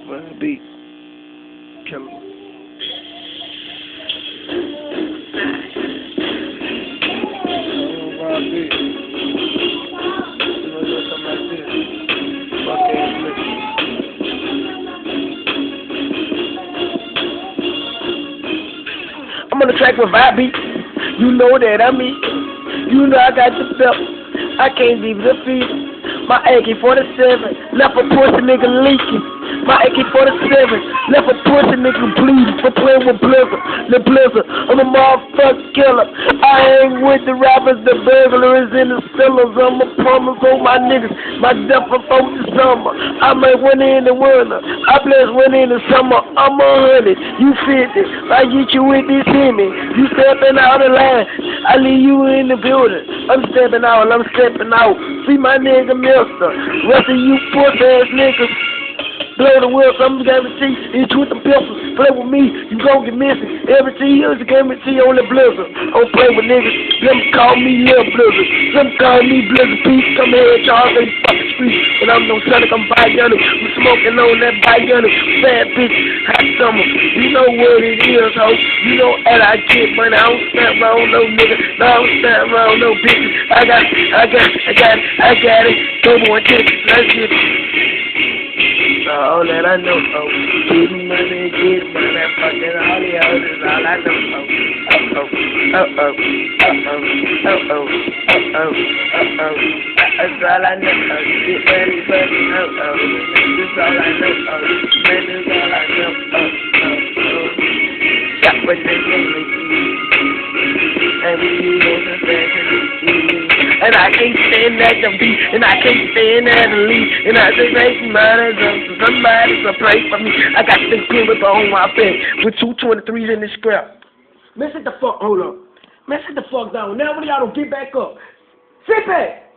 Well, beat. Kill him. I'm on the track with Vibe. You know that I'm me. You know I got the belt. I can't leave the feet. My AK-47 left a pussy nigga leaking. My AK-47 left a pussy nigga bleeding for playing with Blizzard. Lil Blizzard, I'm a motherfucking killer. I ain't with the rappers, the burglars and the sellers. I'm a promise on my niggas. My death for the summer. I make one in the winter. I bless one in the summer. I'm 100, you 50. I get you with this Hemi. You stepping out of line. I leave you in the building. I'm stepping out. See my nigga Mister. Rest of you pussy ass niggas. Blow the wheel, I'm guarantee. It's with the pistols. Play with me, you gon' get missing. Every 2 years, you guarantee on the Blizzard. Don't play with niggas. Them call me Lil Blizzard. Them call me Blizzard B. Come here, Charles, they fucking street. And I'm no Sonic, I'm Bayana. We smoking on that Bayana. Bad bitch, hot summer. You know what it is, ho. You know that I get money. I don't stand around no nigga. No, I don't stand around no bitches. I got it. Go on, take it. Let's get it. All that I know, get money, fucking all the others is all I know, that's all I know, get money, that's all I know, money's all I know, got what they gave me, and we use the fashion. And I can't stand at the beat, and I can't stand at the lead, and I just make money to somebody to pray for me. I got this pivot on my back with 223s in the scrap. Man, sit the fuck, hold up. Man, sit the fuck down. Now one of y'all don't get back up. Sit back.